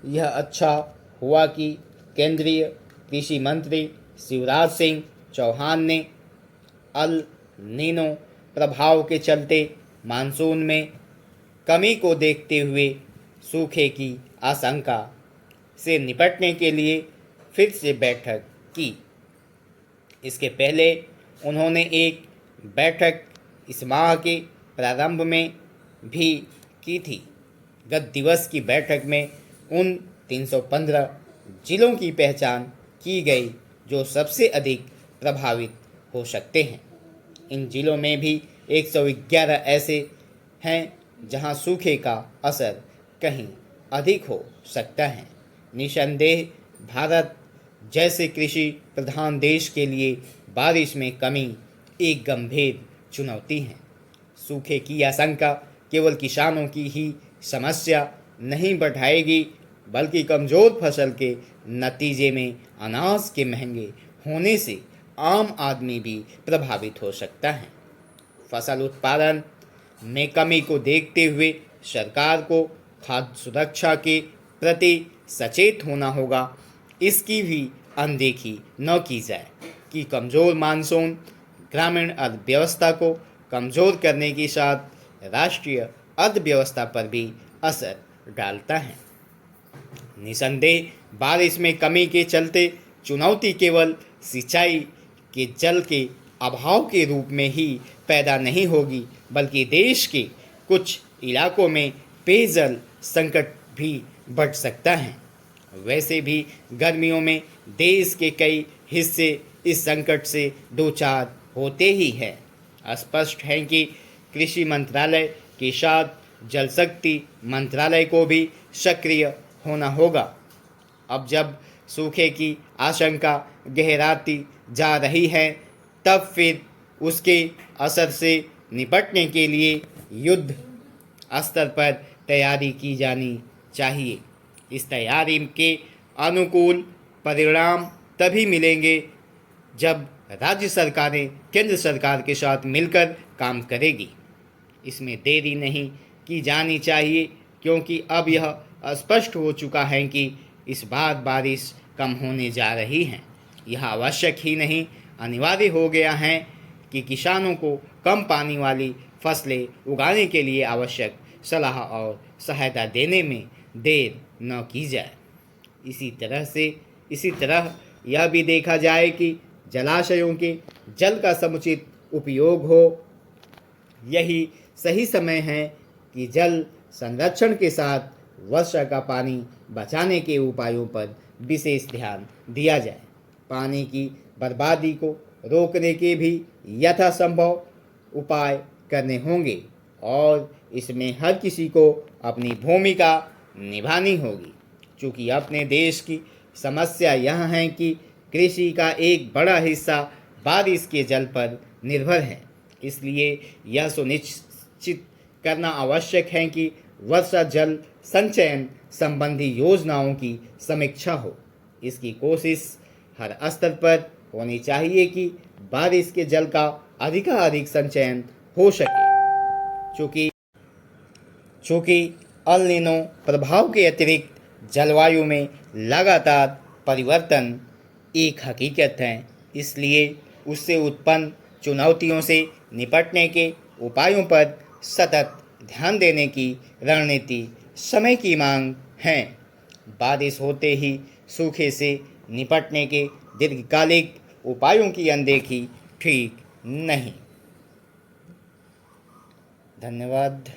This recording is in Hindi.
यह अच्छा हुआ कि केंद्रीय कृषि मंत्री शिवराज सिंह चौहान ने अल नीनो प्रभाव के चलते मानसून में कमी को देखते हुए सूखे की आशंका से निपटने के लिए फिर से बैठक की। इसके पहले उन्होंने एक बैठक इस माह के प्रारंभ में भी की थी। गत दिवस की बैठक में उन 315 जिलों की पहचान की गई जो सबसे अधिक प्रभावित हो सकते हैं। इन जिलों में भी 111 ऐसे हैं जहां सूखे का असर कहीं अधिक हो सकता है। निसंदेह भारत जैसे कृषि प्रधान देश के लिए बारिश में कमी एक गंभीर चुनौती है। सूखे की आशंका केवल किसानों की ही समस्या नहीं बढ़ाएगी, बल्कि कमज़ोर फसल के नतीजे में अनाज के महंगे होने से आम आदमी भी प्रभावित हो सकता है। फसल उत्पादन में कमी को देखते हुए सरकार को खाद्य सुरक्षा के प्रति सचेत होना होगा। इसकी भी अनदेखी न की जाए कि कमज़ोर मानसून ग्रामीण अर्थव्यवस्था को कमज़ोर करने के साथ राष्ट्रीय अर्थव्यवस्था पर भी असर डालता है। निसंदेह बारिश में कमी के चलते चुनौती केवल सिंचाई के जल के अभाव के रूप में ही पैदा नहीं होगी, बल्कि देश के कुछ इलाकों में पेयजल संकट भी बढ़ सकता है। वैसे भी गर्मियों में देश के कई हिस्से इस संकट से दो चार होते ही हैं। स्पष्ट है कि कृषि मंत्रालय के साथ जल शक्ति मंत्रालय को भी सक्रिय होना होगा। अब जब सूखे की आशंका गहराती जा रही है, तब फिर उसके असर से निपटने के लिए युद्ध स्तर पर तैयारी की जानी चाहिए। इस तैयारी के अनुकूल परिणाम तभी मिलेंगे जब राज्य सरकारें केंद्र सरकार के साथ मिलकर काम करेगी। इसमें देरी नहीं की जानी चाहिए, क्योंकि अब यह स्पष्ट हो चुका है कि इस बार बारिश कम होने जा रही है। यह आवश्यक ही नहीं, अनिवार्य हो गया है कि किसानों को कम पानी वाली फसलें उगाने के लिए आवश्यक सलाह और सहायता देने में देर न की जाए। इसी तरह यह भी देखा जाए कि जलाशयों के जल का समुचित उपयोग हो। यही सही समय है कि जल संरक्षण के साथ वर्षा का पानी बचाने के उपायों पर विशेष ध्यान दिया जाए। पानी की बर्बादी को रोकने के भी यथासंभव उपाय करने होंगे और इसमें हर किसी को अपनी भूमिका निभानी होगी। चूँकि अपने देश की समस्या यह है कि कृषि का एक बड़ा हिस्सा बारिश के जल पर निर्भर है, इसलिए यह सुनिश्चित करना आवश्यक है कि वर्षा जल संचयन संबंधी योजनाओं की समीक्षा हो। इसकी कोशिश हर स्तर पर होनी चाहिए कि बारिश के जल का अधिकाधिक संचयन हो सके। चूँकि अल नीनो प्रभाव के अतिरिक्त जलवायु में लगातार परिवर्तन एक हकीकत है, इसलिए उससे उत्पन्न चुनौतियों से निपटने के उपायों पर सतत ध्यान देने की रणनीति समय की मांग है। बारिश होते ही सूखे से निपटने के दीर्घकालिक उपायों की अनदेखी ठीक नहीं। धन्यवाद।